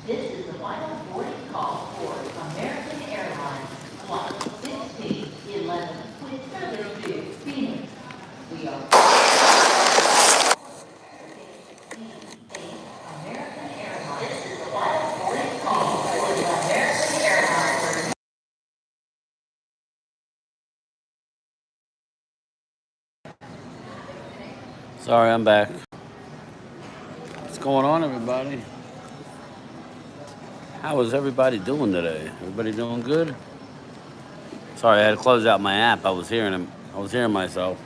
This is the final boarding call for American Airlines Flight 1611 with service to Phoenix. We are American Airlines. This is the final boarding call for the American Airlines. Sorry, I'm back. What's going on, everybody? How is everybody doing today? Everybody doing good? Sorry, I had to close out my app. I was hearing him. I was hearing myself.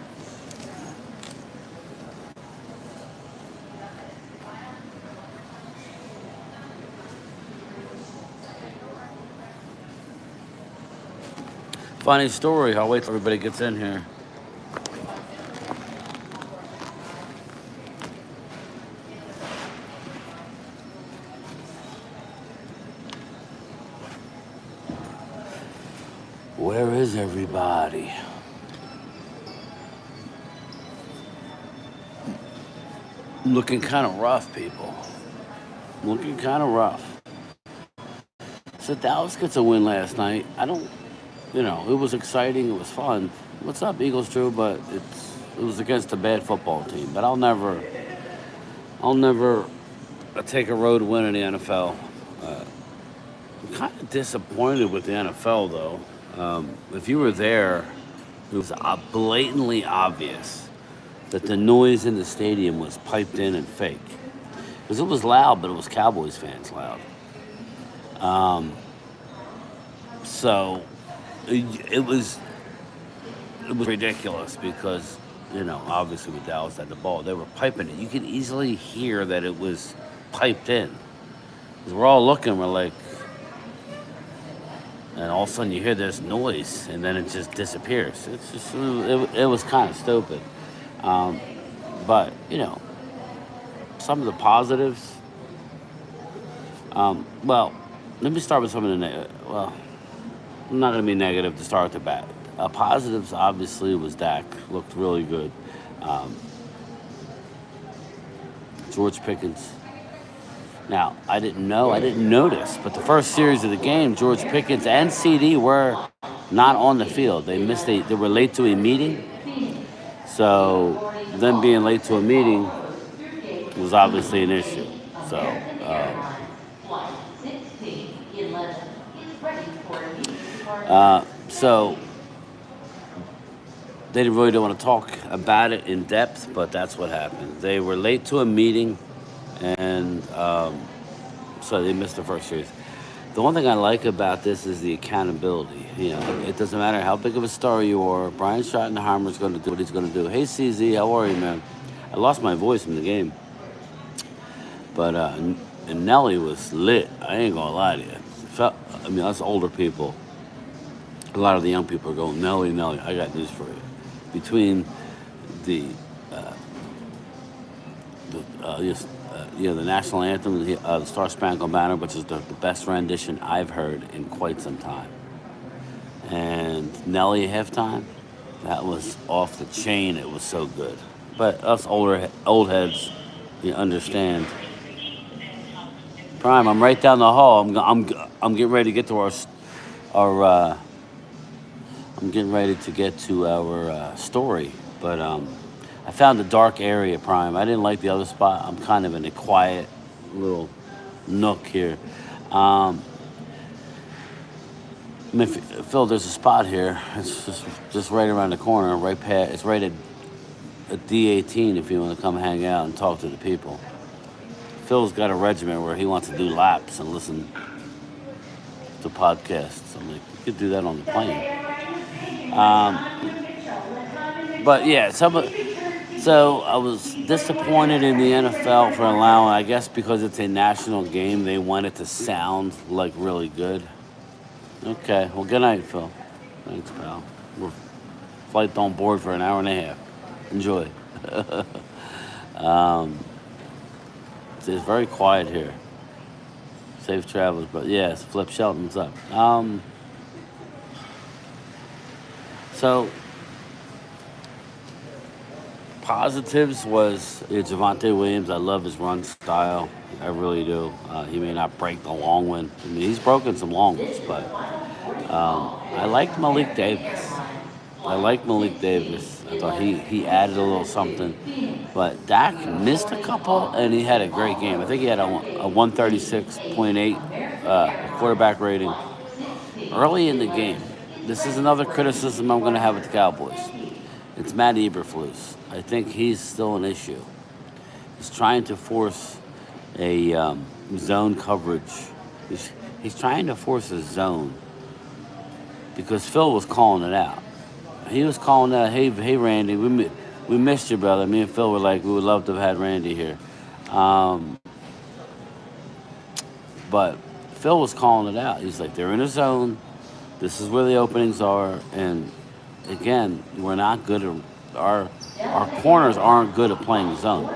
Funny story. I'll wait till everybody gets in here. Where is everybody? Looking kind of rough, people. Looking kind of rough. So Dallas gets a win last night. It was exciting. It was fun. What's up, Eagles, Drew? But it was against a bad football team. But I'll never take a road win in the NFL. I'm kind of disappointed with the NFL, though. If you were there, it was blatantly obvious that the noise in the stadium was piped in and fake. Because it was loud, but it was Cowboys fans loud. So it was ridiculous because, obviously with Dallas had the ball, they were piping it. You could easily hear that it was piped in. 'Cause we're all looking, we're like, and all of a sudden you hear this noise and then it just disappears. It was kind of stupid. Um, but, some of the positives, well, let me start with some of the well, I'm not going to be negative to start with the bat. Positives, obviously, was Dak. Looked really good. Um, George Pickens. Now, I didn't notice, but the first series of the game, George Pickens and CD were not on the field. They were late to a meeting. So, them being late to a meeting was obviously an issue. So, Flight 1611 is ready for immediate departure. so they really don't want to talk about it in depth, but that's what happened. They were late to a meeting, and so they missed the first series. The one thing I like about this is the accountability. It doesn't matter how big of a star you are. Brian Schottenheimer is going to do what he's going to do. Hey, CZ, how are you, man? I lost my voice in the game, but and Nelly was lit. I ain't gonna lie to you. Us older people, a lot of the young people are going, Nelly, Nelly. I got news for you. Between the the national anthem, the Star Spangled Banner, which is the best rendition I've heard in quite some time, and Nelly halftime, that was off the chain. It was so good. But us old heads, you understand. Prime, I'm right down the hall. I'm getting ready to get to our I'm getting ready to get to our story, but I found a dark area, Prime. I didn't like the other spot. I'm kind of in a quiet little nook here. Um, Phil, there's a spot here. It's just right around the corner, right past. It's right at D18 if you want to come hang out and talk to the people. Phil's got a regiment where he wants to do laps and listen to podcasts. I'm like, you could do that on the plane. But yeah, so I was disappointed in the NFL for allowing. I guess because it's a national game, they want it to sound like really good. Okay, well, good night, Phil. Thanks, pal. We're flight on board for an hour and a half. Enjoy. It's very quiet here. Safe travels, but yes, Flip Shelton's up. So positives was Javonte Williams. I love his run style. I really do. He may not break the long one. I mean, he's broken some long ones, but I liked Malik Davis. I like Malik Davis. I thought he added a little something. But Dak missed a couple, and he had a great game. I think he had a 136.8 quarterback rating early in the game. This is another criticism I'm going to have with the Cowboys. It's Matt Eberflus. I think he's still an issue. He's trying to force a zone coverage. He's trying to force a zone because Phil was calling it out. He was calling out, hey Randy, we missed you, brother. Me and Phil were like, we would love to have had Randy here. But Phil was calling it out. He's like, they're in a zone. This is where the openings are. And again, we're not good at our corners aren't good at playing zone.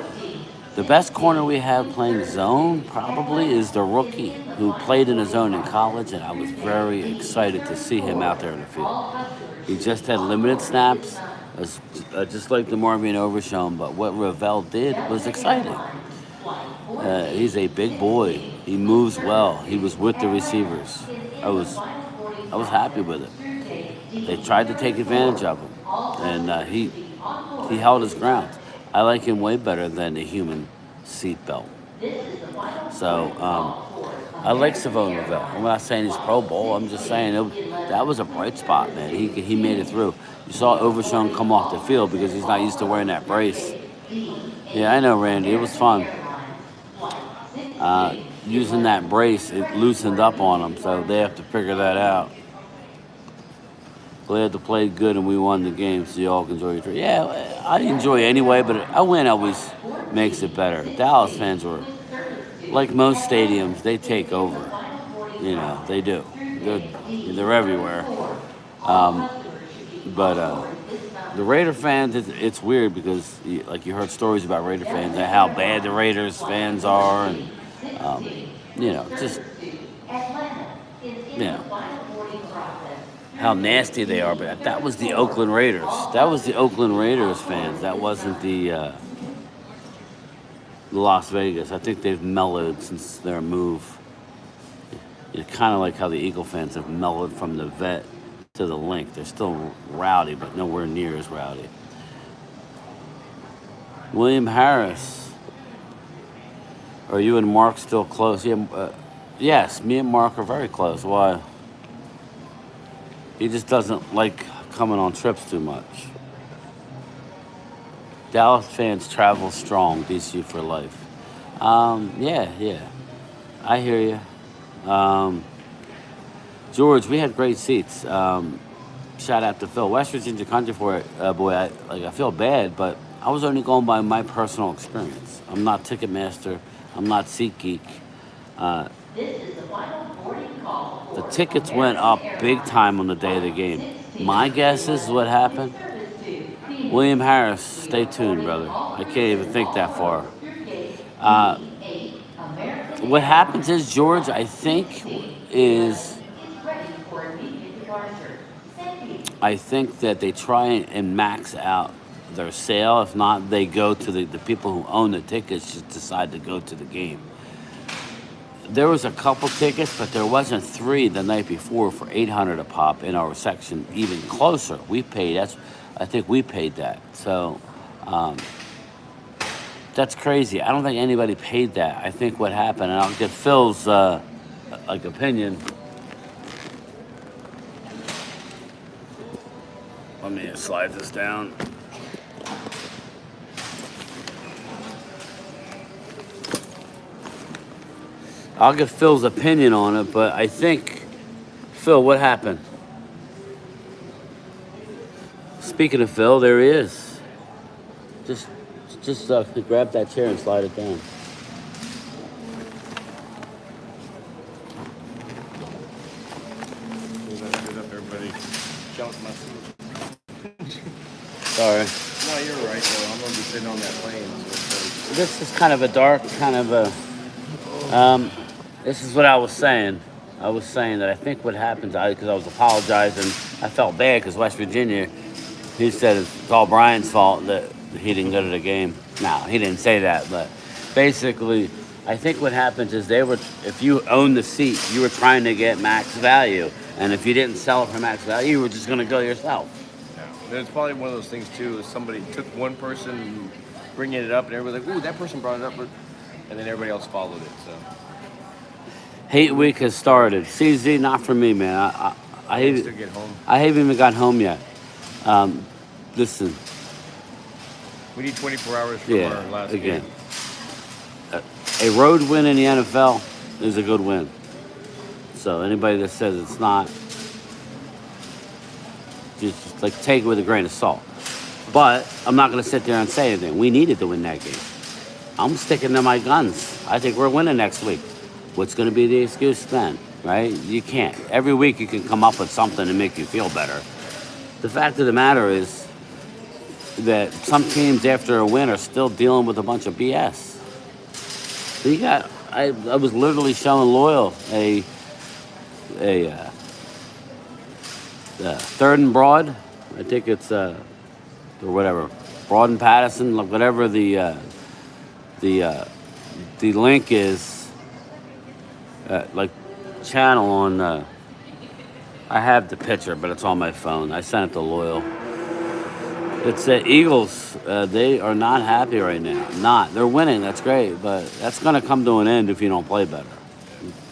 The best corner we have playing zone probably is the rookie who played in a zone in college, and I was very excited to see him out there in the field. He just had limited snaps, just like the Marvin Overshown, but what Ravel did was exciting. He's a big boy. He moves well. He was with the receivers. I was happy with it. They tried to take advantage of him, and he held his ground. I like him way better than the human seatbelt. So I like Savone Ravel. I'm not saying he's Pro Bowl. I'm just saying that was a bright spot, man. He made it through. You saw Overshown come off the field because he's not used to wearing that brace. Yeah, I know, Randy. It was fun. Using that brace, it loosened up on him, so they have to figure that out. Glad to play good and we won the game, so you all can enjoy your trip. Yeah, I enjoy it anyway, but a win always makes it better. Dallas fans were, like most stadiums, they take over. You know, they do. They're everywhere. But the Raider fans, it's weird because, like, you heard stories about Raider fans and how bad the Raiders fans are, and just how nasty they are. But that was the Oakland Raiders. That was the Oakland Raiders fans. That wasn't the Las Vegas. I think they've mellowed since their move. It's kind of like how the Eagle fans have mellowed from the vet to the link. They're still rowdy, but nowhere near as rowdy. William Harris. Are you and Mark still close? Yeah, yes, me and Mark are very close. Why? He just doesn't like coming on trips too much. Dallas fans travel strong, DC for life. Yeah. I hear you. George, we had great seats. Shout out to Phil. West Virginia Country for it, boy. I feel bad, but I was only going by my personal experience. I'm not Ticketmaster. I'm not SeatGeek. The tickets went up big time on the day of the game. My guess is what happened. William Harris, stay tuned, brother. I can't even think that far. What happens is, George, I think that they try and max out their sale. If not, they go to the people who own the tickets just decide to go to the game. There was a couple tickets, but there wasn't three the night before for $800 a pop in our section, even closer. I think we paid that. So that's crazy. I don't think anybody paid that. I think what happened, and I'll get Phil's opinion. Let me slide this down. I'll get Phil's opinion on it, but I think, Phil, what happened? Speaking of Phil, there he is. Just grab that chair and slide it down. Get up, everybody. Jump my seat. Sorry. No, you're right, though. I'm going to be sitting on that plane. So This is kind of a dark, this is what I was saying. I was saying that I think what happens, because I was apologizing, I felt bad because West Virginia, he said it's all Brian's fault that he didn't go to the game. No, he didn't say that, but basically, I think what happens is if you own the seat, you were trying to get max value, and if you didn't sell it for max value, you were just going to go yourself. Yeah. It's probably one of those things too. Is somebody took one person bringing it up, and everybody's like, "Ooh, that person brought it up," and then everybody else followed it. So Hate week has started. CZ, not for me, man. I I haven't still get home. I haven't even got home yet. Listen, We need 24 hours from yeah, our last again, game. a road win in the NFL is a good win. So anybody that says it's not, just like take it with a grain of salt. But I'm not going to sit there and say anything. We needed to win that game. I'm sticking to my guns. I think we're winning next week. What's going to be the excuse then, right? You can't. Every week you can come up with something to make you feel better. The fact of the matter is that some teams after a win are still dealing with a bunch of BS. I was literally showing Loyal a third and broad. I think it's or whatever, Broad and Patterson, like whatever the link is, like channel on. I have the picture, but it's on my phone. I sent it to Loyal. It's the Eagles. They are not happy right now. They're winning. That's great, but that's going to come to an end if you don't play better.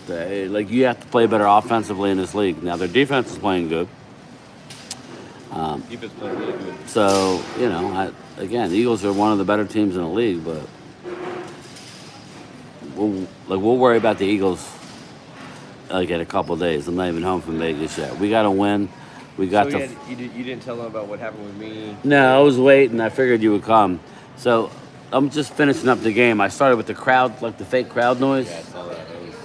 Like you have to play better offensively in this league. Now their defense is playing good. Defense playing really good. So the Eagles are one of the better teams in the league, but we'll worry about the Eagles like in a couple of days. I'm not even home from Vegas yet. We got to win. We got So you didn't tell them about what happened with me. No, I was waiting. I figured you would come. So I'm just finishing up the game. I started with the crowd, like the fake crowd noise. Yeah, I saw that.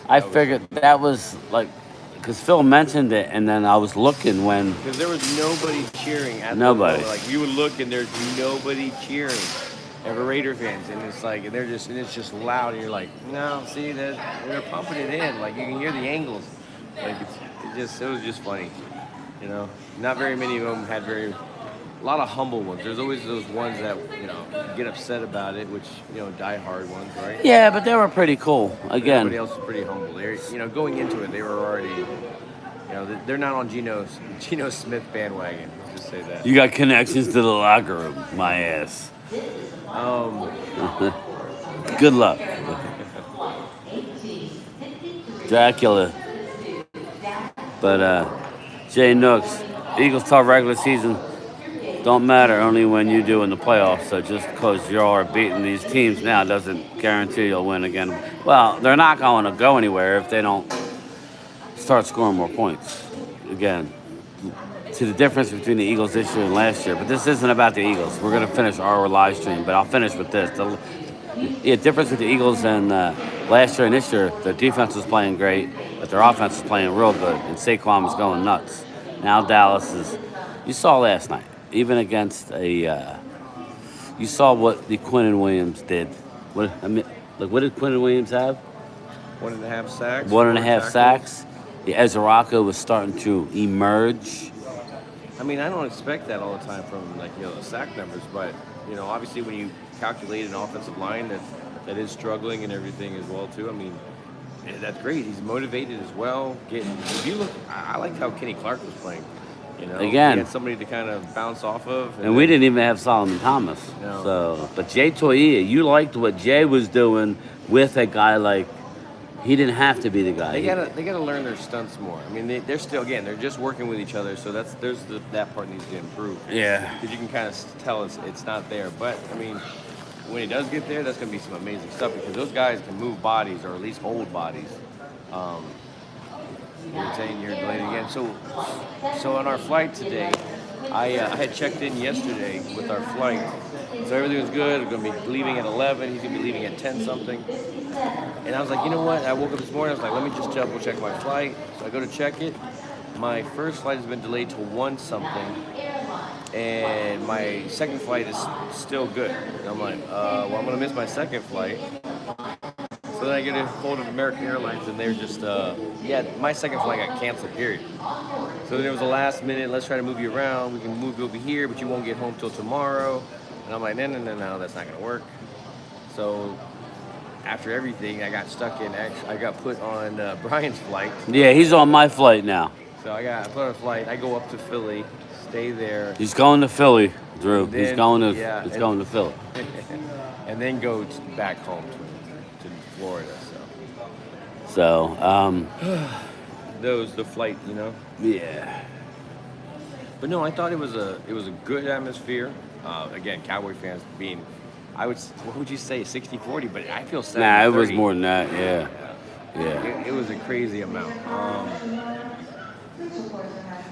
I figured that was like, because Phil mentioned it, and then I was looking when Because there was nobody cheering at Nobody. the moment. Like you would look and there's nobody cheering. Ever Raider fans, and it's like it's just loud, and you're like, no, see, they're pumping it in, like you can hear the angles, like it was just funny, Not very many of them had a lot of humble ones. There's always those ones that get upset about it, which die-hard ones, right? yeah, but they were pretty cool. Everybody Again, else is pretty humble. They're going into it, they were already, they're not on Geno Smith bandwagon. Let's just say that. you got connections to the locker room, my ass. Good luck, Dracula. But Jay Nooks, Eagles talk regular season don't matter only when you do in the playoffs. So just because you are beating these teams now doesn't guarantee you'll win again. Well, they're not going to go anywhere if they don't start scoring more points. Again, see the difference between the Eagles this year and last year. But this isn't about the Eagles. We're going to finish our live stream, but I'll finish with this. The difference with the Eagles and last year and this year, their defense was playing great, but their offense is playing real good, and Saquon was going nuts. Now Dallas is, you saw last night, even against you saw what the Quinnen Williams did. What did Quinnen Williams have? 1.5 sacks. 1.5 sacks. The Ezra was starting to emerge. I mean, I don't expect that all the time from the sack numbers, but obviously when you calculate an offensive line that is struggling and everything as well too. I mean, that's great. He's motivated as well. If you look, I liked how Kenny Clark was playing. Again, he had somebody to kind of bounce off of. And we didn't even have Solomon Thomas. No. So, but Jay Toia, you liked what Jay was doing with a guy like. He didn't have to be the guy. They gotta learn their stunts more. I mean, they're still they're just working with each other. So that part needs to improve. Yeah. Because you can kind of tell it's not there. But I mean, when he does get there, that's gonna be some amazing stuff because those guys can move bodies or at least hold bodies. You're saying you're delayed again. So on our flight today, I had checked in yesterday with our flight. So everything was good. We're going to be leaving at 11. He's going to be leaving at 10 something. And I was like, you know what? I woke up this morning. I was like, let me just double check my flight. So I go to check it. My first flight has been delayed to 1 something. And my second flight is still good. And I'm like, well, I'm going to miss my second flight. So then I get a hold of American Airlines, and they're just, my second flight got canceled, period. So then it was a last minute, let's try to move you around. We can move you over here, but you won't get home till tomorrow. And I'm like, no, that's not gonna work. So after everything, I got stuck in. Actually, I got put on Brian's flight. Yeah, he's on my flight now. So I got put on a flight. I go up to Philly, stay there, He's going to Philly, Drew. He's Then- going to yeah, he's and- going to Philly. and then go back home to Florida. So, The flight, you know. yeah. But no, I thought it was a good atmosphere. Again, Cowboy fans being, what would you say, 60-40? But I feel 70-30. Nah, it was more than that. Yeah. Yeah. It was a crazy amount.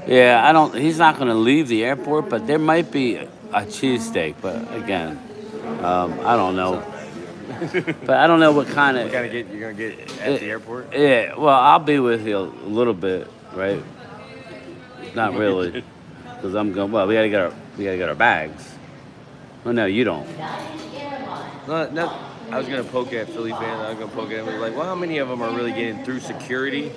Yeah, he's not going to leave the airport, but there might be a cheesesteak. But again, I don't know. But I don't know what kind of. You're gonna get at the airport. Yeah, well, I'll be with you a little bit, right? Not really, because I'm going. Well, we gotta get our bags. Well, no, you don't. No, I was gonna poke at Philly fans. I was gonna poke at them. Like, well, how many of them are really getting through security?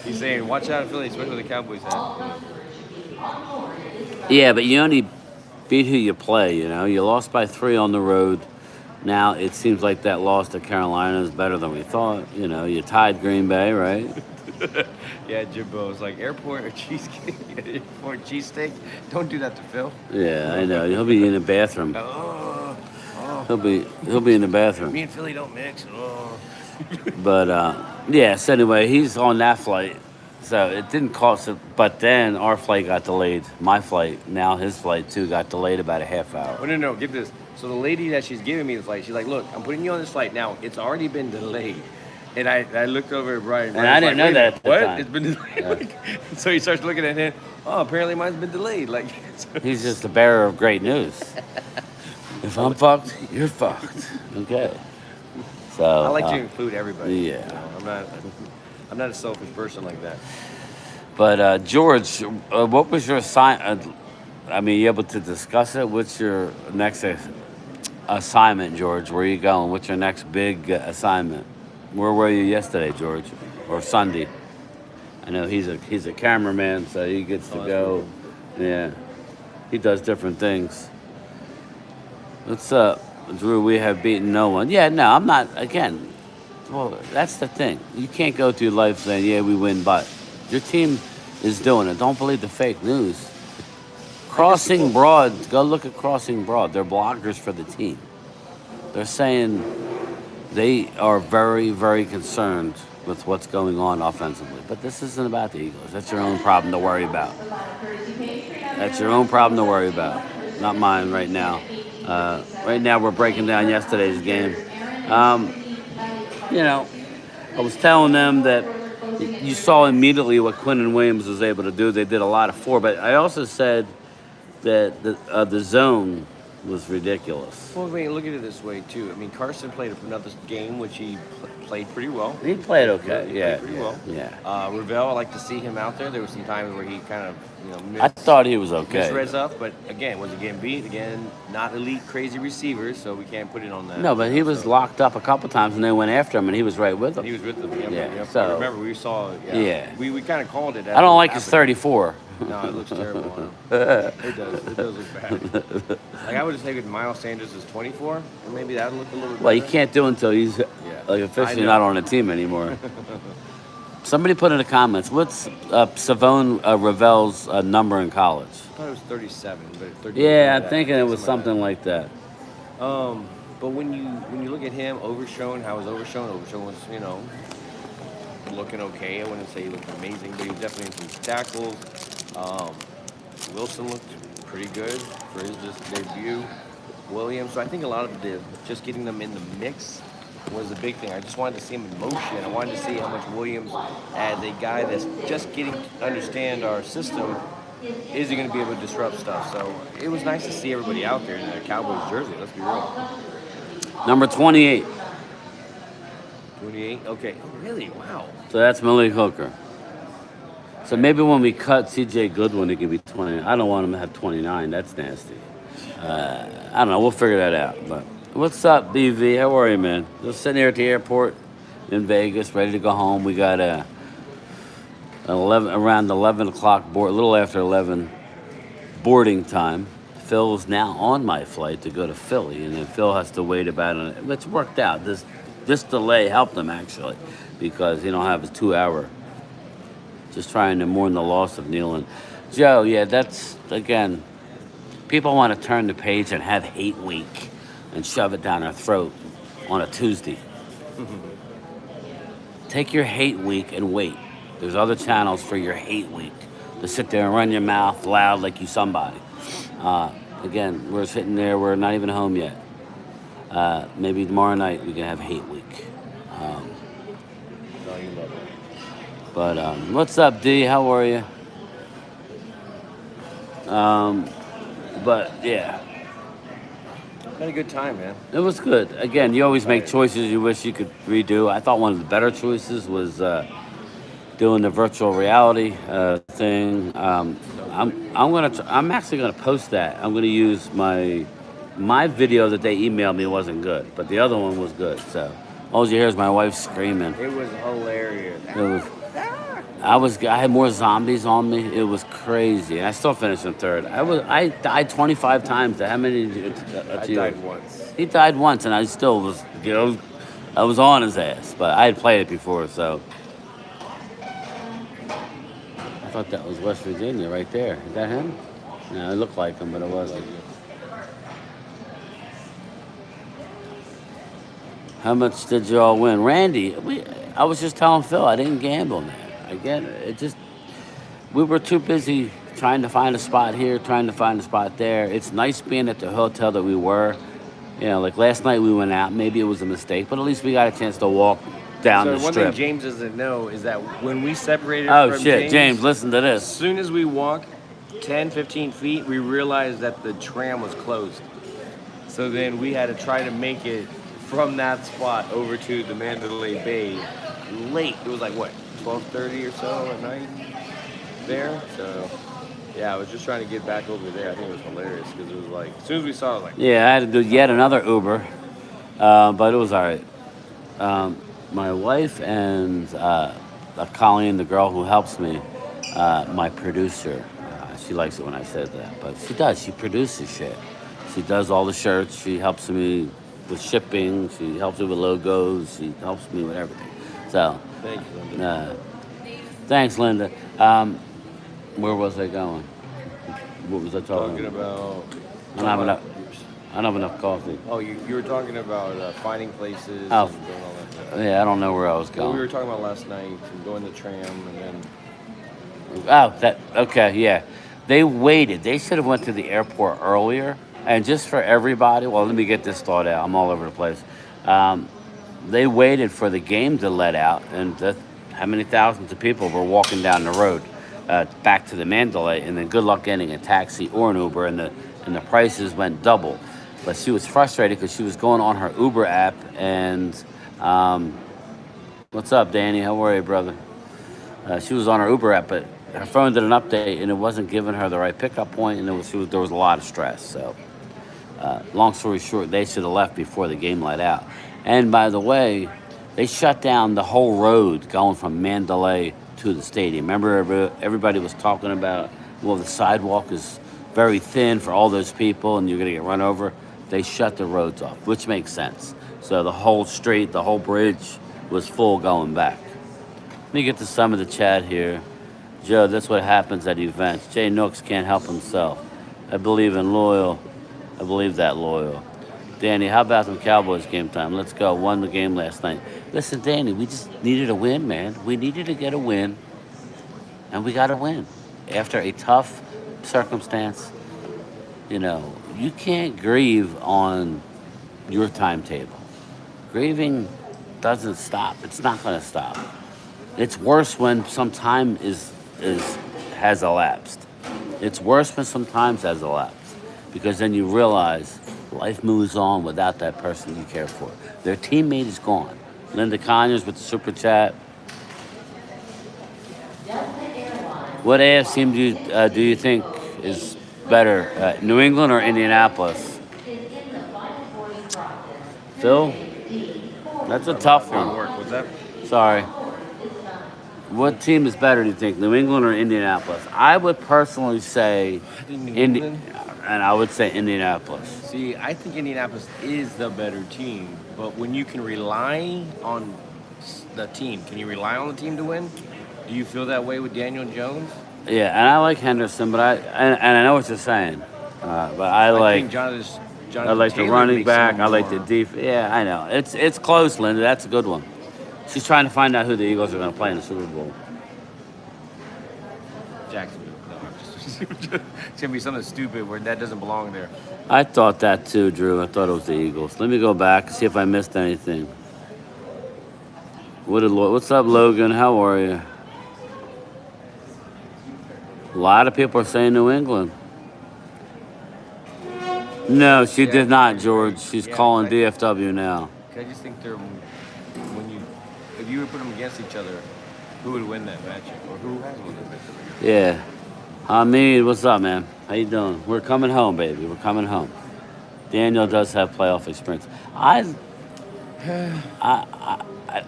He's saying, watch out, Philly, especially the Cowboys have. Yeah, but you only beat who you play. You know, you lost by 3 on the road. Now it seems like that loss to Carolina is better than we thought. You know, you tied Green Bay, right? Yeah, Jimbo was like, airport or cheesesteak? Airport cheesesteak? Don't do that to Phil. Yeah, I know. He'll be in the bathroom. Oh, He'll be in the bathroom. me and Philly don't mix. Oh. But yeah. So anyway, he's on that flight. So it didn't cost it. But then our flight got delayed. My flight, now his flight too, got delayed about a half hour. Oh, no, get this. So the lady that she's giving me the flight, she's like, look, I'm putting you on this flight now. It's already been delayed. And I looked over at Brian. And I didn't know that at the what? time. It's been delayed. So he starts looking at him. Oh, apparently mine's been delayed. Like, He's just the bearer of great news. If I'm fucked, you're fucked. Okay. So I like to include everybody. yeah. You know, I'm not a selfish person like that. But George, what was your assignment? I mean, you able to discuss it? What's your next assignment, George? Where are you going? What's your next big assignment? Where were you yesterday, George, or Sunday? I know he's a cameraman, so he gets to go. Yeah, he does different things. What's up, Drew? We have beaten no one. Yeah, no, I'm not. Again, well, that's the thing. You can't go through life saying, "Yeah, we win," but your team is doing it. Don't believe the fake news. Crossing Broad, go look at Crossing Broad. They're bloggers for the team. They're saying they are very, very concerned with what's going on offensively. But this isn't about the Eagles. That's your own problem to worry about. That's your own problem to worry about, not mine right now. Right now we're breaking down yesterday's game. You know, I was telling them that you saw immediately what Quinnen Williams was able to do. They did a lot of 4, but I also said that the zone was ridiculous. Well, I mean, look at it this way too. I mean, Carson played another game, which he played pretty well. He played okay. He Yeah, played pretty well. Yeah. Ravel, I like to see him out there. There were some times where he kind of, I thought he was okay. misread stuff, but again, was he getting beat? Again, not elite, crazy receivers, so we can't put it on that. No, but he was locked up a couple times, and they went after him, and he was right with them. He was with them. Yeah, I so- remember we saw. Yeah. We kind of called it. I don't like his 34. No, it looks terrible on him. It does. It does look bad. Like I would just say with Miles Sanders is 24, and maybe that would look a little bit Well, you better. can't do it until he's like officially I know. not on the team anymore. Somebody put in the comments, what's Savone Ravel's number in college? I thought it was 37, but 30. Yeah, I'm thinking it was something like that. But when you look at him, Overshown, how was Overshown? Overshown was, looking okay. I wouldn't say he looked amazing, but he was definitely in some tackles. Wilson looked pretty good for his debut. Williams, so I think a lot of just getting them in the mix was a big thing. I just wanted to see him in motion. I wanted to see how much Williams, as a guy that's just getting to understand our system, is he going to be able to disrupt stuff? So it was nice to see everybody out there in a Cowboys jersey. Let's be real. Number 28. 28. Okay. Oh, really? Wow. So that's Malik Hooker. So maybe when we cut C.J. Goodwin, it could be 20. I don't want him to have 29. That's nasty. I don't know. We'll figure that out. But what's up, BV? How are you, man? Just sitting here at the airport in Vegas, ready to go home. We got around 11 o'clock board, a little after 11 boarding time. Phil's now on my flight to go to Philly, and then Phil has to wait it's worked out. This delay helped him actually, because he don't have a 2 hour. Just trying to mourn the loss of Neil and Joe. Yeah, that's again. People want to turn the page and have hate week and shove it down our throat on a Tuesday. Take your hate week and wait. There's other channels for your hate week to sit there and run your mouth loud like you somebody. Again, we're sitting there. We're not even home yet. Maybe tomorrow night we can have hate week. No, you love it. But what's up, D? How are you? But yeah, Had a good time, man. it was good. Again, you always make choices you wish you could redo. I thought one of the better choices was doing the virtual reality thing. I'm actually gonna post that. I'm gonna use my video that they emailed me wasn't good, but the other one was good. So all you hear is my wife screaming. It was hilarious. I had more zombies on me. It was crazy. I still finished in third. I died 25 times. How many did you? I died once. He died once, and I still was, I was on his ass. But I had played it before, so. I thought that was West Virginia right there. Is that him? No, it looked like him, but it wasn't. How much did y'all win? Randy, I was just telling Phil I didn't gamble, man. Again, we were too busy trying to find a spot here, trying to find a spot there. It's nice being at the hotel that we were. Like last night we went out. Maybe it was a mistake, but at least we got a chance to walk down the So one strip. thing James doesn't know is that when we separated Oh, from shit. James, listen to as this. soon as we walked 10, 15 feet, we realized that the tram was closed. So then we had to try to make it from that spot over to the Mandalay Bay late. It was like, what, 12:30 or so at night there? So, yeah, I was just trying to get back over there. I think it was hilarious because it was like, as soon as we saw it, like, Yeah, I had to do yet another Uber, but it was all right. My wife and Colleen, the girl who helps me, my producer, she likes it when I said that, but she does. She produces shit. She does all the shirts. She helps me with shipping. She helps me with logos. She helps me with everything. So, thank you, Linda. thanks, Linda. Where was I going? What was I talking Talking about? about. I don't have enough coffee. Oh, you were talking about finding places Oh. and doing all that stuff. Yeah, I don't know where I was Well, going. we were talking about last night and going to tram and then Okay, yeah. They waited. They should have went to the airport earlier. And just for everybody, well, let me get this thought out. I'm all over the place. They waited for the game to let out, and how many thousands of people were walking down the road back to the Mandalay, and then good luck getting a taxi or an Uber, and the prices went double. But she was frustrated because she was going on her Uber app, and what's up, Danny? How are you, brother? She was on her Uber app, but her phone did an update, and it wasn't giving her the right pickup point, and there was a lot of stress. So, long story short, they should have left before the game let out. And by the way, they shut down the whole road going from Mandalay to the stadium. Remember, everybody was talking about, well, the sidewalk is very thin for all those people, and you're going to get run over. They shut the roads off, which makes sense. So the whole street, the whole bridge was full going back. Let me get to some of the chat here. Joe, that's what happens at events. Jay Nooks can't help himself. I believe that loyal. Danny, how about them Cowboys game time? Let's go. Won the game last night. Listen, Danny, we just needed a win, man. We needed to get a win, and we got a win. After a tough circumstance, you can't grieve on your timetable. Grieving doesn't stop. It's not going to stop. It's worse when some time has elapsed. It's worse when some time has elapsed, because then you realize life moves on without that person you care for. Their teammate is gone. Linda Conyers with the super chat. What AFC do you think is better, New England or Indianapolis? Phil? That's a tough one. What's that? Sorry. What team is better, do you think, New England or Indianapolis? I would personally say New England. and I would say Indianapolis. See, I think Indianapolis is the better team, but when you can rely on the team, can you rely on the team to win? Do you feel that way with Daniel Jones? Yeah, and I like Henderson, but and I know what you're saying, but I like think Jonathan I like the Taylor running makes back. some I like the more- defense. Yeah, I know. It's close, Linda. That's a good one. She's trying to find out who the Eagles are going to play in the Super Bowl. Jacksonville. No, I'm just, it's gonna be something stupid where that doesn't belong there. I thought that too, Drew. I thought it was the Eagles. Let me go back and see if I missed anything. What's up, Logan? How are you? A lot of people are saying New England. No, she Yeah. did not, George. She's Yeah, calling I- DFW now. I just think they're if you would put them against each other, who would win that matchup or who has won that matchup? Yeah. Hamid, what's up, man? How you doing? We're coming home, baby. We're coming home. Daniel does have playoff experience.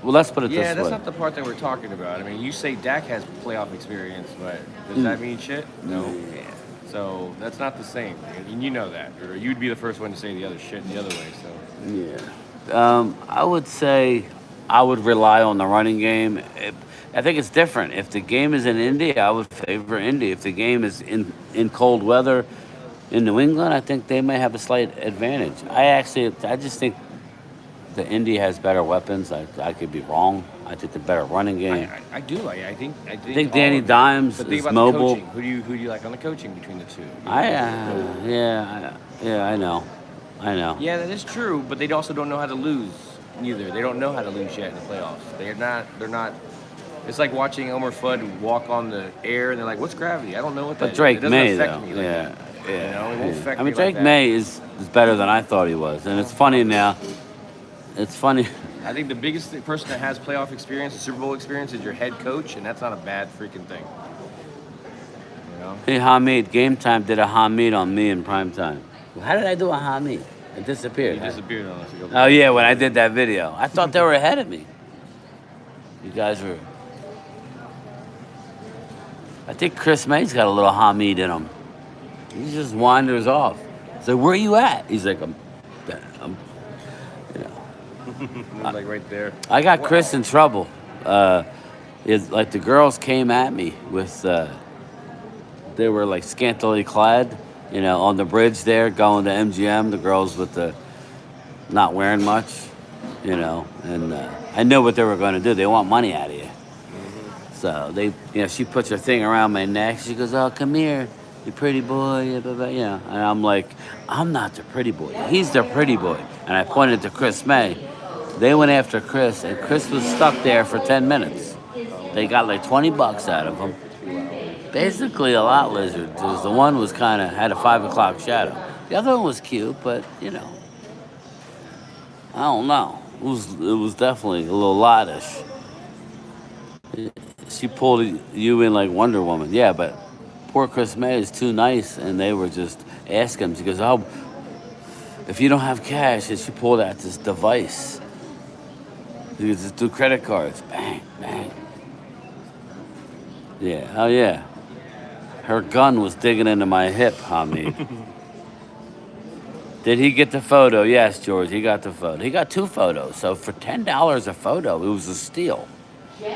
Well, let's put it Yeah, this that's way. not the part that we're talking about. I mean, you say Dak has playoff experience, but does that mean shit? No. So that's not the same, and you know that, or you'd be the first one to say the other shit the other way. So Yeah. I would say I would rely on the running game. I think it's different. If the game is in Indy, I would favor Indy. If the game is in cold weather in New England, I think they may have a slight advantage. I just think the Indy has better weapons. I could be wrong. I think the better running game. I do. I think think all Danny of it. Dimes But think is about mobile. The coaching. Who do you like on the coaching between the two? I know. Yeah, that is true, but they also don't know how to lose either. They don't know how to lose yet in the playoffs. They're not. It's like watching Elmer Fudd walk on the air, and they're like, "What's gravity? I don't know what that But is." Drake It doesn't May, affect though. me like Yeah. that. Yeah. You know, it won't affect I me mean, like Drake that. May is better than I thought he was. And it's funny now. It's funny. I think the biggest person that has playoff experience, Super Bowl experience, is your head coach, and that's not a bad freaking thing. You know? Hey, Hamid, Game Time did a Hamid on me in prime time. Well, how did I do a Hamid? It disappeared. He disappeared on us. Oh, yeah, when I did that video. I thought they were ahead of me. You guys were. I think Chris May's got a little Hamid in him. He just wanders off. So where are you at? He's like, I'm you know. like right there. I got Chris in trouble. It's like the girls came at me with, they were like scantily clad, you know, on the bridge there going to MGM. The girls with the not wearing much, you know, and I know what they were going to do. They want money out of you. So they, you know, she puts her thing around my neck. She goes, "Oh, come here, you pretty boy," you know. And I'm like, I'm not the pretty boy. He's the pretty boy. And I pointed to Chris May. They went after Chris, and Chris was stuck there for 10 minutes. They got like $20 out of him. Basically a lot lizard. The one was kind of had a 5 o'clock shadow. The other one was cute, but you know, I don't know. It was definitely a little lottish. She pulled you in like Wonder Woman. Yeah, but poor Chris May is too nice, and they were just asking him. She goes, "Oh, if you don't have cash," and she pulled out this device. You could just do credit cards. Bang, bang. Yeah, oh yeah. Her gun was digging into my hip, Hamid. Did he get the photo? Yes, George, he got the photo. He got 2 photos, so for $10 a photo, it was a steal.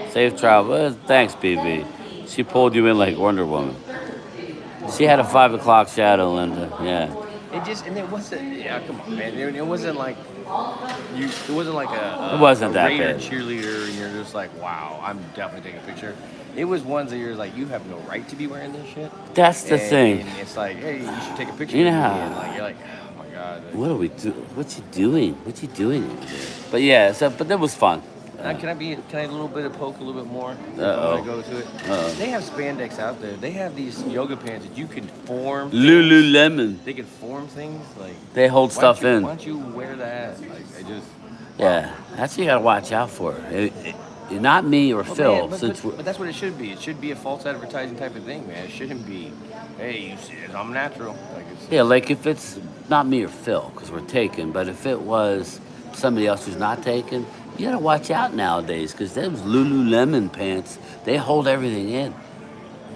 Safe travel. Thanks, BB. She pulled you in like Wonder Woman. She had a 5 o'clock shadow, Linda. Yeah. It just, and it wasn't, yeah, come on, man. It wasn't like, it wasn't like It wasn't a that Raider bad. cheerleader, and you're just like, wow, I'm definitely taking a picture. It was ones that you're like, you have no right to be wearing this shit. That's the thing. And it's like, hey, you should take a picture You with know me. how- And like, you're like, oh my God. What are we do? What's he doing? What's he doing over there? But yeah, but that was fun. Can I a little bit of poke a little bit more? Uh-oh. When I go to it. Uh-oh. They have spandex out there. They have these yoga pants that you can form. Lululemon. They can form things like. They hold why stuff don't you- in. Why don't you wear that? Like, I just. Yeah, that's what you gotta watch out for. Not me or Well, Phil. man, but, since but that's what it should be. It should be a false advertising type of thing, man. It shouldn't be, hey, you see it, I'm natural. Like it's, yeah, like if it's not me or Phil, because we're taken, but if it was somebody else who's not taken, you gotta watch out nowadays, because those Lululemon pants, they hold everything in,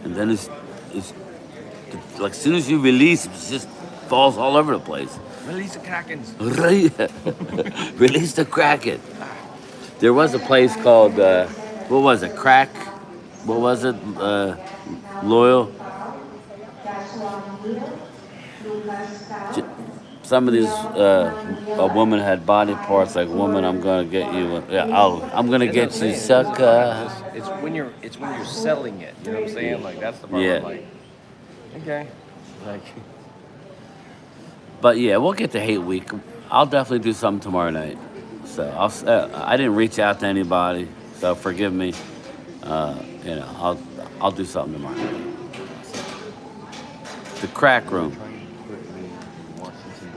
and then it's like as soon as you release, it's just falls all over the place. Release the Krakens. Release the Kraken. There was a place called, what was it, Crack? What was it? Loyal? Some of these, a woman had body parts like, woman, I'm gonna get you. I'm gonna get you, sucker. It's when you're selling it. You know what I'm saying? Like that's the part. Yeah. I'm like, okay, like. But yeah, we'll get to Hate Week. I'll definitely do something tomorrow night. So I didn't reach out to anybody, so forgive me. I'll do something tomorrow night. The Crack Room.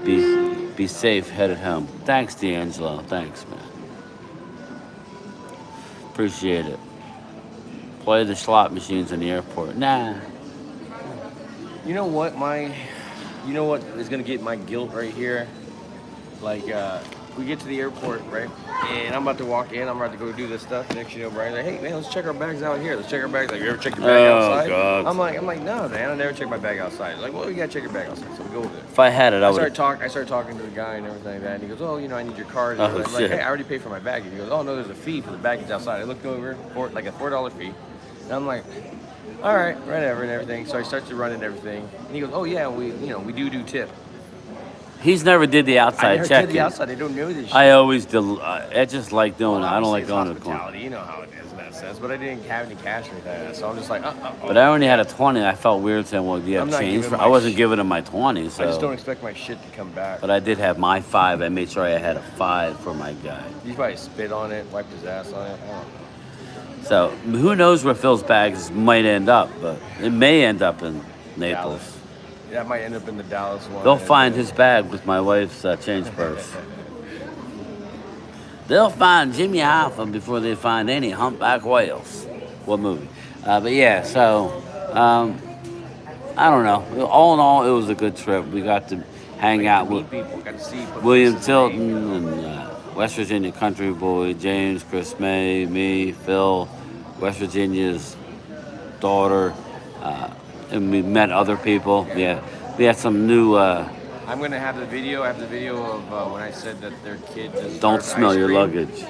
Be safe, headed home. Thanks, D'Angelo. Thanks, man. Appreciate it. Play the slot machines in the airport. Nah. You know what is gonna get my guilt right here? Like, we get to the airport, right? And I'm about to walk in. I'm about to go do this stuff. Next, you know, Brian's like, "Hey, man, let's check our bags out here. Let's check our bags. Like, you ever check your bag outside?" God. I'm like, no, man, I never check my bag outside. Like, well, you gotta check your bag outside. So we go over there. If I had it, I I would. started talking to the guy and everything like that, and he goes, "Oh, you know, I need your card." And Oh, I'm like, shit. "Hey, I already paid for my baggage." He goes, "Oh no, there's a fee for the baggage outside." I looked over for like a $4 fee, and I'm like, "All right, whatever," and everything. So I start to run and everything, and he goes, "Oh yeah, we do tip." He's never did the I outside never check. did the outside. They don't know this shit. I always do. I just like doing it. I don't like Obviously, going to it's the corner. hospitality. You know how it is in that sense, but I didn't have any cash or anything like that, so I'm just like, But I only had a 20. I felt weird saying, "Well, do you have I'm not change?" giving I my wasn't sh- giving him my 20, so. I just don't expect my shit to come back. But I did have my 5. I made sure I had a 5 for my guy. He probably spit on it, wiped his ass on it. I don't know. So who knows where Phil's bags might end up, but it may end up in Naples. Dallas. That might end up in the Dallas one. They'll find his bag with my wife's change purse. They'll find Jimmy Hoffa before they find any humpback whales. What movie? But yeah, so I don't know. All in all, it was a good trip. We got to hang out with people. Got to see William faces Tilton and West Virginia Country Boy, James, Chris May, me, Phil, West Virginia's daughter, and we met other people. Yeah, we had some new. I'm gonna have the video. I have the video of when I said that their kid deserved Don't smell ice your cream. luggage.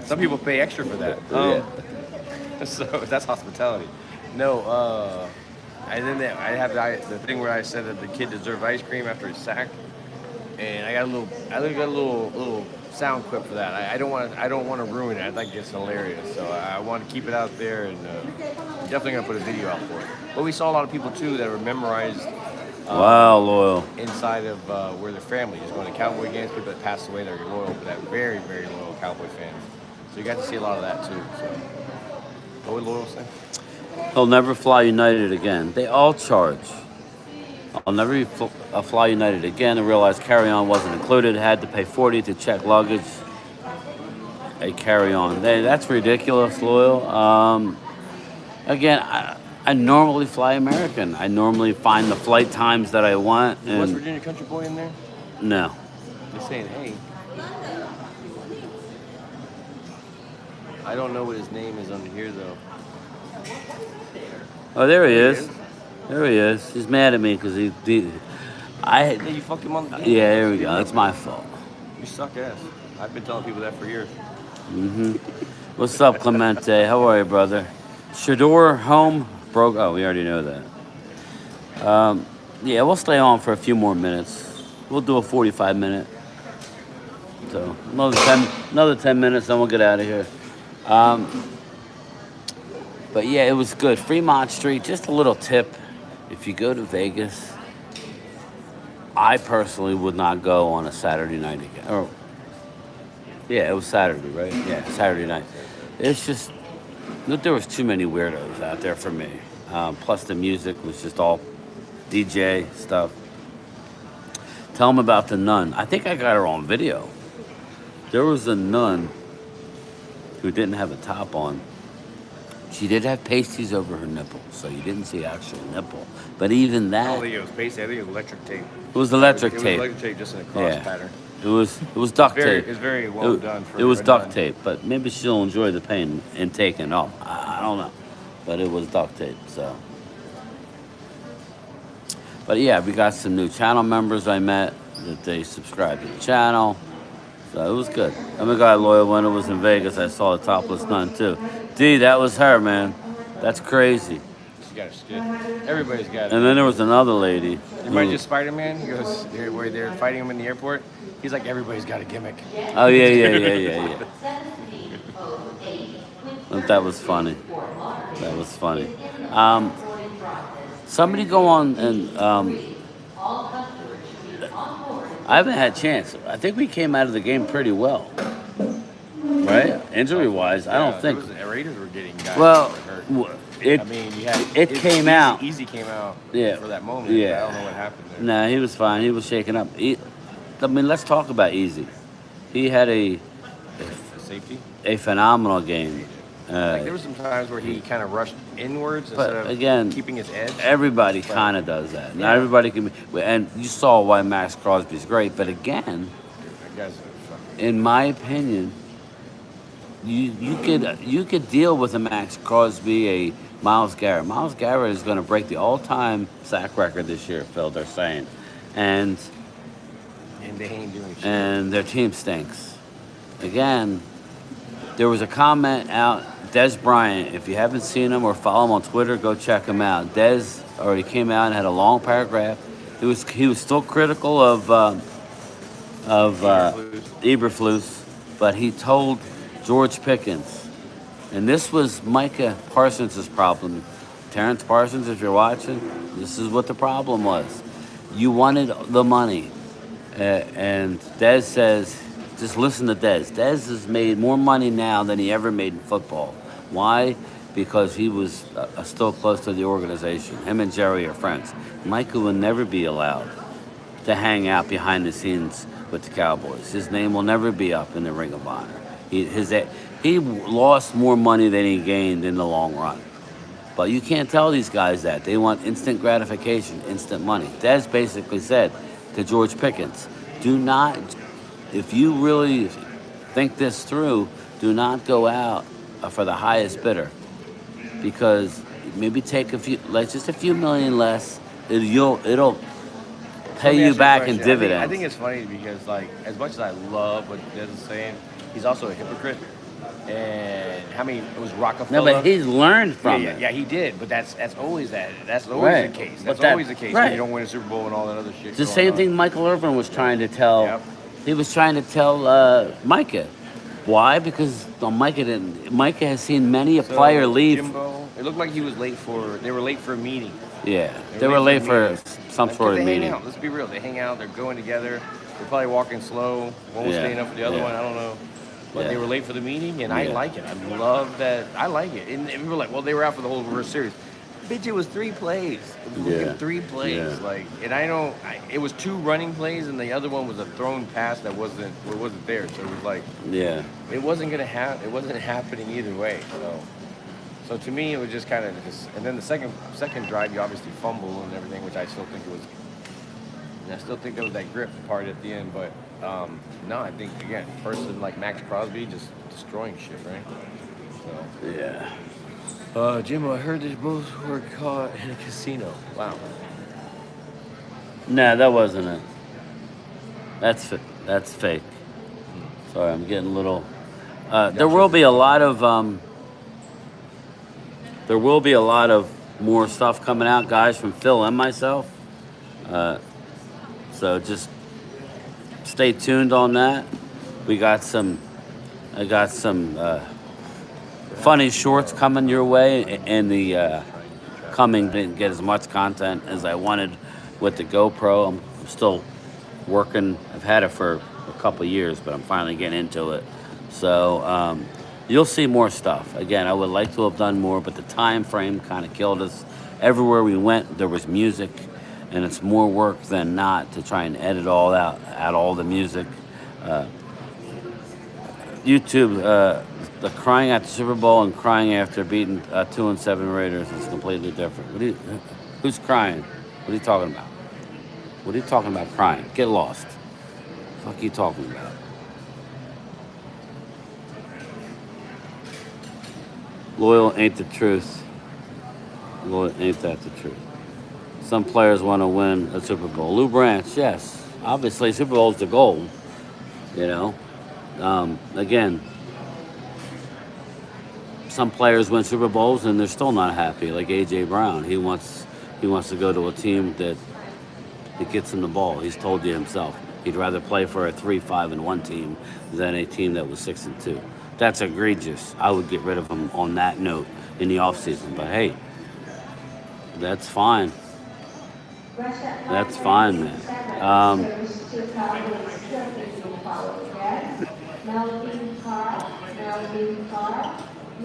Some people pay extra for that. So that's hospitality. No, and then I have the thing where I said that the kid deserved ice cream after his sack, and I got a little sound clip for that. I don't want to ruin it. I think it's hilarious, so I want to keep it out there, and I'm definitely gonna put a video out for it. But we saw a lot of people too that were memorized. Wow, loyal. Inside of where their family is going to Cowboy games, people that passed away that are loyal, but that very, very loyal Cowboy fans. So you got to see a lot of that too. So, what would loyal say? He'll never fly United again. They all charge. I'll never fly United again. I realized carry-on wasn't included. Had to pay $40 to check luggage. A carry-on. That's ridiculous, loyal. Again, I normally fly American. I normally find the flight times that I want. Is West And Virginia Country Boy in there? no. They're saying, hey. I don't know what his name is under here though. Oh, there he is. There he is. He's mad at me because Hey, you fucked him on the game. Yeah, there we go. It's my fault. You suck ass. I've been telling people that for years. What's up, Clemente? How are you, brother? Shador home broke. Oh, we already know that. Yeah, we'll stay on for a few more minutes. We'll do a 45-minute. So another 10 minutes, then we'll get out of here. But yeah, it was good. Fremont Street. Just a little tip: if you go to Vegas, I personally would not go on a Saturday night again. Yeah, it was Saturday, right? Yeah, Saturday night. It's just, there was too many weirdos out there for me. Plus the music was just all DJ stuff. Tell them about the nun. I think I got her on video. There was a nun who didn't have a top on. She did have pasties over her nipple, so you didn't see actual nipple. But even I that, don't think it was pasty. I think it was electric tape. it was electric It was tape. electric tape just in a cross Yeah. pattern. It was duct tape. It was very well done. For It was a duct nun. tape, but maybe she'll enjoy the pain in taking off. I don't know, but it was duct tape. So But yeah, we got some new channel members I met that they subscribed to the channel. So it was good. I'm a guy loyal. When it was in Vegas, I saw the topless nun too. D, that was her, man. That's crazy. She got a skid. Everybody's got it. And then there was another lady. Everybody who- just Spider-Man. He goes where they're fighting him in the airport. He's like, everybody's got a gimmick. Oh yeah. But that was funny. That was funny. Somebody go on and I haven't had a chance. I think we came out of the game pretty well, right? Injury wise, I don't think. The Raiders were getting guys Well, hurt. it I mean, you had it came out. Easy came out. Yeah. For that moment. Yeah. I don't know what happened there. Nah, he was fine. He was shaking up. I mean, let's talk about Easy. He had The safety. a phenomenal game. Like there were some times where he kind of rushed inwards instead of again, keeping his edge. Everybody kind of does that. Not everybody can be. And you saw why Max Crosby's great. But again, That guy's fucking. in my opinion, you could deal with a Max Crosby, a Myles Garrett. Myles Garrett is going to break the all-time sack record this year, Phil. They're saying, and They ain't doing shit. and their team stinks. Again, there was a comment out. Des Bryant, if you haven't seen him or follow him on Twitter, go check him out. Des already came out and had a long paragraph. He was still critical of Eberflus, but he told George Pickens, and this was Micah Parsons' problem. Terrence Parsons, if you're watching, this is what the problem was. You wanted the money, and Des says, just listen to Des. Des has made more money now than he ever made in football. Why? Because he was still close to the organization. Him and Jerry are friends. Micah will never be allowed to hang out behind the scenes with the Cowboys. His name will never be up in the Ring of Honor. He lost more money than he gained in the long run. But you can't tell these guys that. They want instant gratification, instant money. Des basically said to George Pickens, do not, if you really think this through, do not go out for the highest bidder. Because maybe take just a few million less, it'll pay you back in dividends. I think it's funny because, like, as much as I love what Des is saying, he's also a hypocrite. And how many? It was Rockefeller. No, but he's learned from it. Yeah, he did. But that's always That's always Right. the case. But That's always the case right. when you don't win a Super Bowl and all that other shit. It's the going same on. thing Michael Irvin was trying to tell. Yep. He was trying to tell Micah. Why? Because Micah didn't. Micah has seen many a So, player leave. Jimbo, it looked like he was late for. They were late for a meeting. Yeah, they were late for meeting. some Like, sort 'cause of they hang meeting. out. Let's be real. They hang out. They're going together. They're probably walking slow. One was Yeah, staying up for the other yeah. one. I don't know. But Yeah. they were late for the meeting, and I Yeah. like it. I love that. I like it. And we were like, well, they were out for the whole World Series. Bitch, it was 3 plays. It was Yeah. fucking 3 plays. Yeah. Like, and I don't. it was 2 running plays, and the other one was a thrown pass that wasn't there. So it was like Yeah, it wasn't gonna happen. It wasn't happening either way. So to me, it was just kind of just. And then the second drive, you obviously fumble and everything, which I still think it was. And I still think there was that grip part at the end, but no, I think again, person like Max Crosby just destroying shit, right? So. yeah. Jim, I heard they both were caught in a casino. Wow. Nah, that wasn't it. That's fake. Sorry, I'm getting a little. There will be a lot of more stuff coming out, guys, from Phil and myself. So just stay tuned on that. I got some funny shorts coming your way, and the coming didn't get as much content as I wanted with the GoPro. I'm still working. I've had it for a couple years, but I'm finally getting into it. So you'll see more stuff. Again, I would like to have done more, but the time frame kind of killed us. Everywhere we went, there was music, and it's more work than not to try and edit all out, add all the music. YouTube, the crying at the Super Bowl and crying after beating 2-7 Raiders is completely different. Who's crying? What are you talking about? What are you talking about crying? Get lost. The fuck are you talking about? Loyal ain't the truth. Loyal ain't that the truth. Some players want to win a Super Bowl. Lou Branch, yes. Obviously, Super Bowl is the goal. You know, again, some players win Super Bowls and they're still not happy. Like AJ Brown, he wants to go to a team that gets him the ball. He's told you himself he'd rather play for a 3-5-1 team than a team that was 6-2. That's egregious. I would get rid of him on that note in the offseason. But hey, that's fine. That's fine, man.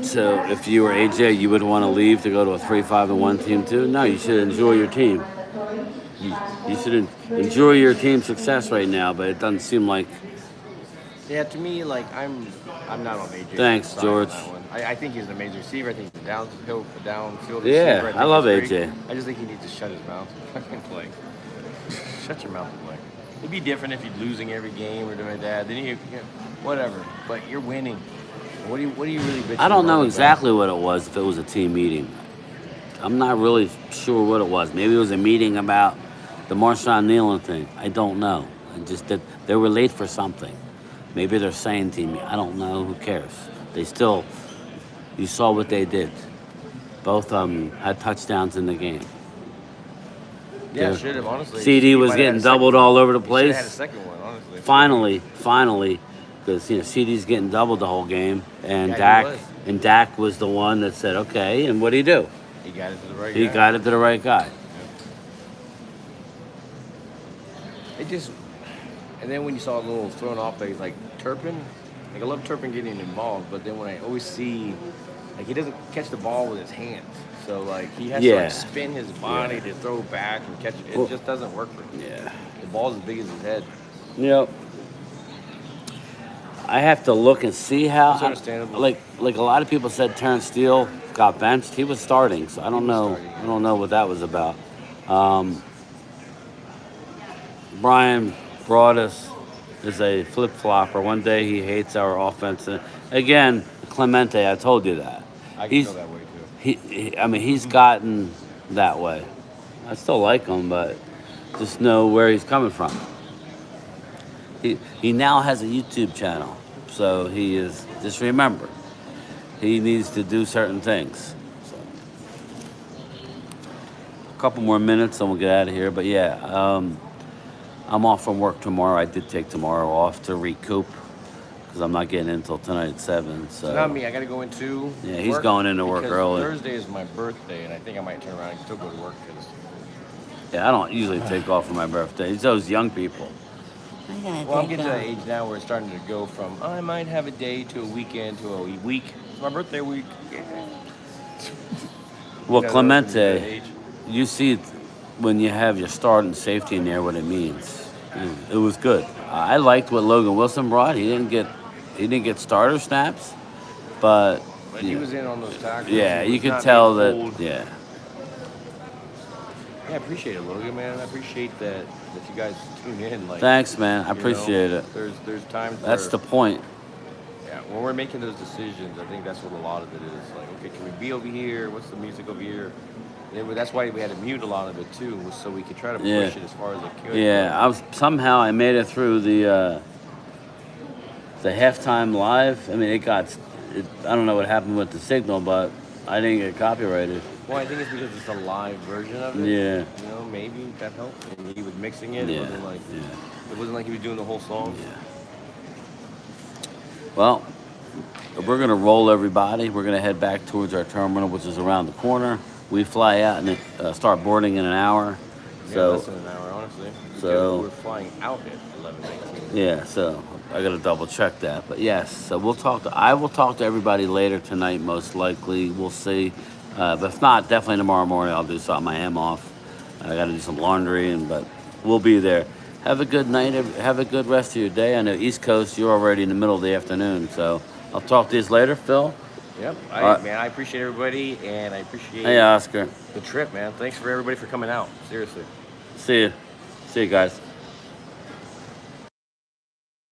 So if you were AJ, you would want to leave to go to a 3-5-1 team too? No, you should enjoy your team. You should enjoy your team's success right now, but it doesn't seem like. Yeah, to me, like I'm not on AJ. Thanks, George. I think he's an amazing receiver. I think he's a downfield Yeah, receiver. I love he's AJ. great. I just think he needs to shut his mouth and fucking play. Shut your mouth and play. It'd be different if you're losing every game or doing like that. Then you whatever. But you're winning. What do you really bitching I don't know about? exactly what it was if it was a team meeting. I'm not really sure what it was. Maybe it was a meeting about the Marshawn Nealon thing. I don't know. Just that they were late for something. Maybe they're saying to me, I don't know. Who cares? They still, you saw what they did. Both had touchdowns in the game. Yeah, Yeah. should have, honestly. CD was getting doubled all over the He should have place. had a second one, honestly. Finally, because CD's getting doubled the whole game, and Yeah, he Dak was the one that said, okay, and what did he do? He got it to the right He guy. got it to the right guy. It just, and then when you saw a little thrown off plays like Turpin, like I love Turpin getting involved, but then when I always see, like he doesn't catch the ball with his hands, so like he has to like spin his body to throw back and catch it. It just doesn't work for him. Yeah. The ball's as big as his head. Yep. I have to look and see how. It's understandable. Like a lot of people said, Terrence Steele got benched. He was starting, so I don't know. I don't know what that was about. Brian Broaddus is a flip flopper. One day he hates our offense. Again, Clemente, I told you that. I can feel that way too. I mean, he's gotten that way. I still like him, but just know where he's coming from. He now has a YouTube channel, so he is. Just remember, he needs to do certain things. So, a couple more minutes, and we'll get out of here. But yeah, I'm off from work tomorrow. I did take tomorrow off to recoup because I'm not getting in until tonight at 7. So Not me. I got to go into. Yeah, he's work going into work because early. Thursday is my birthday, and I think I might turn around and still go to work because. yeah, I don't usually take off for my birthday. It's those young people. Well, I'm getting to that age now where it's starting to go from I might have a day to a weekend to a week. It's my birthday week. Yeah. Well, You guys are Clemente, that age. you see when you have your start and safety in there what it means. It was good. I liked what Logan Wilson brought. He didn't get starter snaps, but He was in on those tackles. yeah, He you was could not tell being that. pulled. Yeah, Yeah, I appreciate it, Logan, man. I appreciate that you guys tune in. Like, thanks, man. I you know, appreciate it. There's times That's where, the point. yeah, when we're making those decisions, I think that's what a lot of it is. Like, okay, can we be over here? What's the music over here? And that's why we had to mute a lot of it too, was so we could try to push Yeah. it as far as it could. Yeah, somehow I made it through the halftime live. I mean, I don't know what happened with the signal, but I didn't get copyrighted. Well, I think it's because it's a live version of it. Yeah. You know, maybe that helped. And he was mixing it. Yeah. It wasn't like he was doing the whole song. Well, we're going to roll everybody. We're going to head back towards our terminal, which is around the corner. We fly out and start boarding in an hour. Yeah, So, less than an hour, honestly. so- We're flying out at 11:19. yeah, so I got to double check that. But yes, so I will talk to everybody later tonight, most likely. We'll see. But if not, definitely tomorrow morning I'll do something. I am off. I got to do some laundry, but we'll be there. Have a good night. Have a good rest of your day. I know East Coast, you're already in the middle of the afternoon. So I'll talk to you later, Phil. Yep. right. Man, I appreciate everybody, and I appreciate Hey, Oscar. the trip, man. Thanks for everybody for coming out. Seriously. See you. See you guys.